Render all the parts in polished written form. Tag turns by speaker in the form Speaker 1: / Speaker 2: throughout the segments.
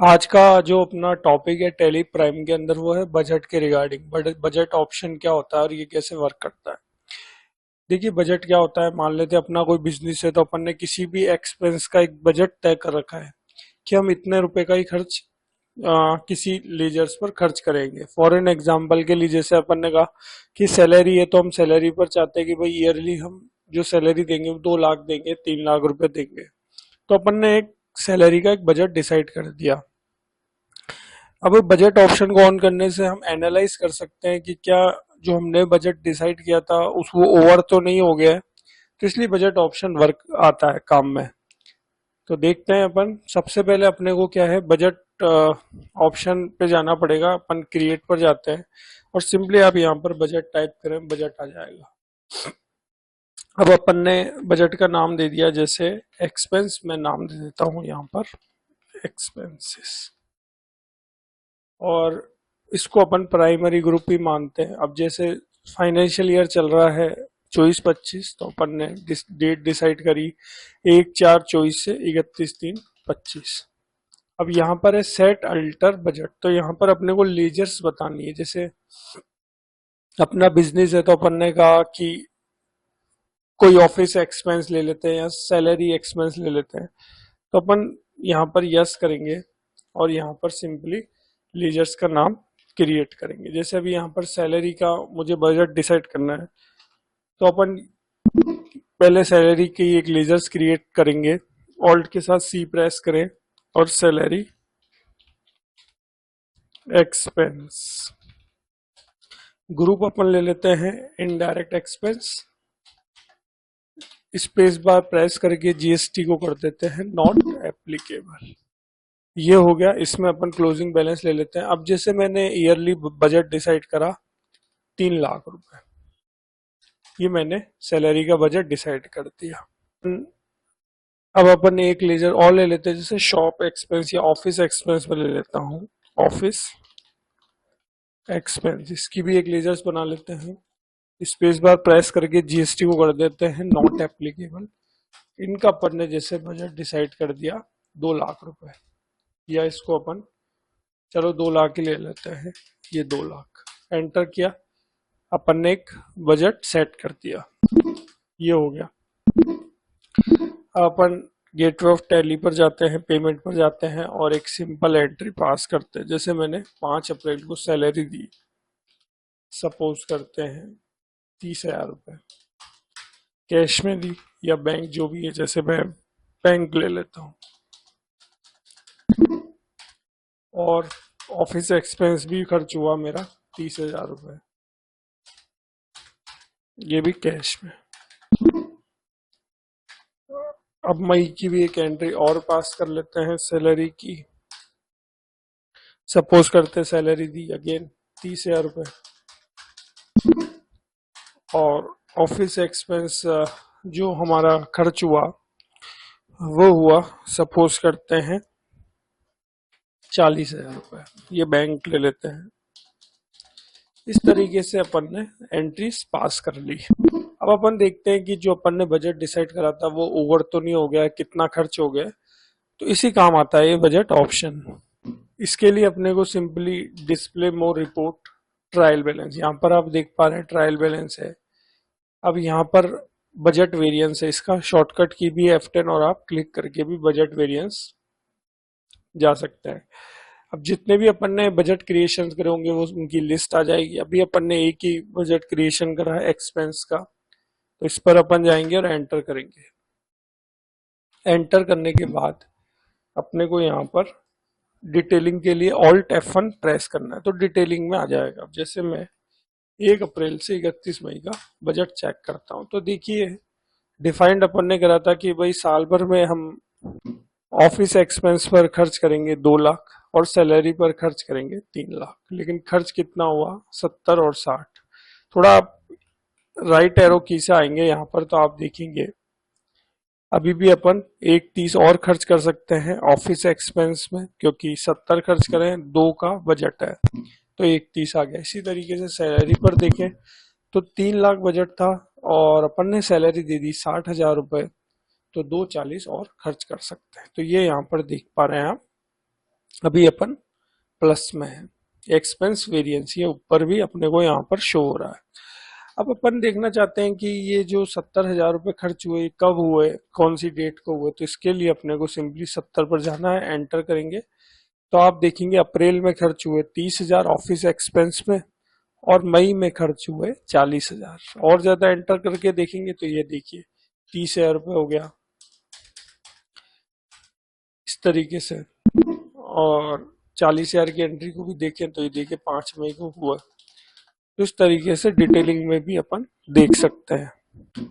Speaker 1: आज का जो अपना टॉपिक है टैली प्राइम के अंदर वो है बजट के रिगार्डिंग। बजट ऑप्शन क्या होता है और ये कैसे वर्क करता है। देखिए बजट क्या होता है, मान लेते हैं अपना कोई बिजनेस है तो अपन ने किसी भी एक्सपेंस का एक बजट तय कर रखा है कि हम इतने रुपए का ही खर्च किसी लीजर्स पर खर्च करेंगे। फॉर एन एग्जाम्पल के लिए जैसे अपन ने कहा कि सैलरी है तो हम सैलरी पर चाहते हैं कि भाई ईयरली हम जो सैलरी देंगे वो 2 लाख देंगे, 3 लाख रुपए देंगे। तो अपन ने एक सैलरी का एक बजट डिसाइड कर दिया। अब बजट ऑप्शन को ऑन करने से हम एनालाइज कर सकते हैं कि क्या जो हमने बजट डिसाइड किया था उस वो ओवर तो नहीं हो गया है। तो इसलिए बजट ऑप्शन वर्क आता है काम में। तो देखते हैं अपन सबसे पहले अपने को क्या है, बजट ऑप्शन पे जाना पड़ेगा। अपन क्रिएट पर जाते हैं और सिंपली आप यहाँ पर बजट टाइप करें, बजट आ जाएगा। अब अपन ने बजट का नाम दे दिया, जैसे एक्सपेंस मैं नाम दे देता हूँ यहाँ पर एक्सपेंसेस, और इसको अपन प्राइमरी ग्रुप ही मानते हैं। अब जैसे फाइनेंशियल ईयर चल रहा है 24-25, तो अपन ने डेट डिसाइड करी 1/4/24 से 31/3/25। अब यहाँ पर है सेट अल्टर बजट, तो यहाँ पर अपने को लेजर्स बतानी है। जैसे अपना बिजनेस है तो अपन ने कहा कि कोई ऑफिस एक्सपेंस ले लेते हैं या सैलरी एक्सपेंस ले लेते हैं, तो अपन यहाँ पर यस करेंगे और यहाँ पर सिंपली लीजर्स का नाम क्रिएट करेंगे। जैसे अभी यहाँ पर सैलरी का मुझे बजट डिसाइड करना है, तो अपन पहले सैलरी की एक लीजर्स क्रिएट करेंगे, ऑल्ट के साथ सी प्रेस करें और सैलरी एक्सपेंस ग्रुप अपन ले लेते हैं indirect expense, space bar press करके जीएसटी को कर देते हैं नॉट एप्लीकेबल। ये हो गया। इसमें अपन क्लोजिंग बैलेंस ले लेते हैं। अब जैसे मैंने ईयरली बजट डिसाइड करा 3 लाख रुपए, ये मैंने सैलरी का बजट डिसाइड कर दिया। अब अपन एक लेजर और ले लेते हैं, जैसे शॉप एक्सपेंस या ऑफिस एक्सपेंस में ले लेता हूँ ऑफिस एक्सपेंस। इसकी भी एक लेजर्स बना लेते हैं, स्पेस बार प्रेस करके जीएसटी को कर देते हैं नॉट एप्लीकेबल। इनका अपन ने जैसे बजट डिसाइड कर दिया 2 लाख रुपए, या इसको अपन चलो 2 लाख ही ले लेते हैं, ये 2 लाख एंटर किया। अपन ने एक बजट सेट कर दिया, ये हो गया। अपन गेटवे ऑफ टैली पर जाते हैं, पेमेंट पर जाते हैं और एक सिंपल एंट्री पास करते हैं। जैसे मैंने 5 अप्रैल को सैलरी दी, सपोज करते हैं 30,000 रुपए कैश में दी, या बैंक जो भी है, जैसे मैं बैंक ले लेता हूँ। और ऑफिस एक्सपेंस भी खर्च हुआ मेरा 30,000 रुपए, ये भी कैश में। अब मई की भी एक एंट्री और पास कर लेते हैं सैलरी की, सपोज करते हैं सैलरी दी अगेन 30,000 रुपए, और ऑफिस एक्सपेंस जो हमारा खर्च हुआ वो हुआ सपोज करते हैं 40,000 रुपए, ये बैंक ले लेते हैं। इस तरीके से अपन ने एंट्रीज पास कर ली। अब अपन देखते हैं कि जो अपन ने बजट डिसाइड करा था वो ओवर तो नहीं हो गया, कितना खर्च हो गया। तो इसी काम आता है ये बजट ऑप्शन। इसके लिए अपने को सिंपली डिस्प्ले मोर रिपोर्ट ट्रायल बैलेंस, यहाँ पर आप देख पा रहे हैं ट्रायल बैलेंस है। अब यहाँ पर बजट वेरिएंस है, इसका शॉर्टकट की भी F10 और आप क्लिक करके भी बजट वेरिएंस जा सकते हैं। अब जितने भी अपन ने बजट क्रिएशन करे होंगे वो उनकी लिस्ट आ जाएगी। अभी अपन ने एक ही बजट क्रिएशन करा है एक्सपेंस का, तो इस पर अपन जाएंगे और एंटर करेंगे। एंटर करने के बाद अपने को यहाँ पर डिटेलिंग के लिए ऑल्ट F1 प्रेस करना है, तो डिटेलिंग में आ जाएगा। अब जैसे मैं 1 अप्रैल से 31 मई का बजट चेक करता हूँ, तो देखिए डिफाइंड अपन ने करा था कि भाई साल भर में हम ऑफिस एक्सपेंस पर खर्च करेंगे 2 लाख और सैलरी पर खर्च करेंगे 3 लाख, लेकिन खर्च कितना हुआ 70 और 60। थोड़ा आप राइट एरो की से आएंगे यहाँ पर तो आप देखेंगे अभी भी अपन 1.30 और खर्च कर सकते हैं ऑफिस एक्सपेंस में, क्योंकि 70 खर्च करें 2 का बजट है तो 1.30 आ गया। इसी तरीके से सैलरी पर देखें तो 3 लाख बजट था और अपन ने सैलरी दे दी 60,000 रुपए, तो 2.40 और खर्च कर सकते हैं। तो ये यहाँ पर देख पा रहे हैं आप अभी अपन प्लस में है। एक्सपेंस वेरिएंस ये ऊपर भी अपने को यहाँ पर शो हो रहा है। अब अपन देखना चाहते हैं कि ये जो 70,000 रुपये खर्च हुए कब हुए, कौन सी डेट को हुए। तो इसके लिए अपने को सिंपली 70 पर जाना है, एंटर करेंगे तो आप देखेंगे अप्रैल में खर्च हुए 30,000 ऑफिस एक्सपेंस में, और मई में खर्च हुए 40,000। और ज्यादा एंटर करके देखेंगे तो ये देखिए 30,000 रुपये हो गया इस तरीके से। और 40,000 की एंट्री को भी देखें तो ये देखिए 5 मई को हुआ। तो इस तरीके से डिटेलिंग में भी अपन देख सकते हैं।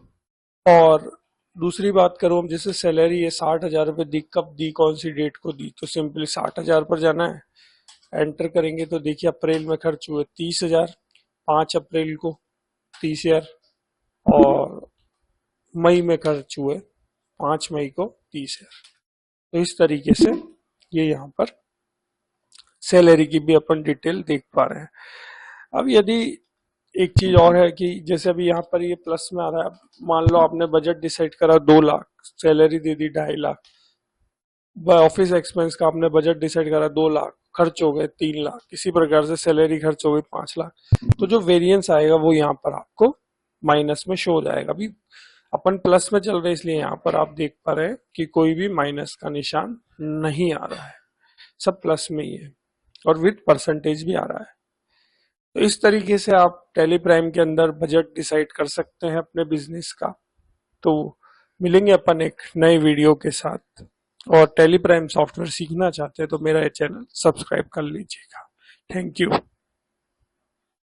Speaker 1: और दूसरी बात करूं हम, जैसे सैलरी है 60,000 रुपये दी, कब दी, कौन सी डेट को दी। तो सिंपली 60,000 पर जाना है, एंटर करेंगे तो देखिए अप्रैल में खर्च हुए 30,000, 5 अप्रैल को 30,000, और मई में खर्च हुए 5 मई को 30,000। तो इस तरीके से ये यहाँ पर सैलरी की भी अपन डिटेल देख पा रहे हैं। अब यदि एक चीज और है कि जैसे अभी यहाँ पर ये प्लस में आ रहा है, मान लो आपने बजट डिसाइड करा 2 लाख, सैलरी दे दी 2.5 लाख, ऑफिस एक्सपेंस का आपने बजट डिसाइड करा 2 लाख, खर्च हो गए 3 लाख, इसी प्रकार से सैलरी खर्च हो गई 5 लाख। तो जो वेरिएंस आएगा वो यहाँ पर आपको माइनस में शो हो जाएगा। अभी अपन प्लस में चल रहे हैं इसलिए यहाँ पर आप देख पा रहे हैं कि कोई भी माइनस का निशान नहीं आ रहा है, सब प्लस में ही है, और विद परसेंटेज भी आ रहा है। तो इस तरीके से आप टेली प्राइम के अंदर बजट डिसाइड कर सकते हैं अपने बिजनेस का। तो मिलेंगे अपन एक नए वीडियो के साथ। और टेली प्राइम सॉफ्टवेयर सीखना चाहते हैं तो मेरा ये चैनल सब्सक्राइब कर लीजिएगा। Thank you.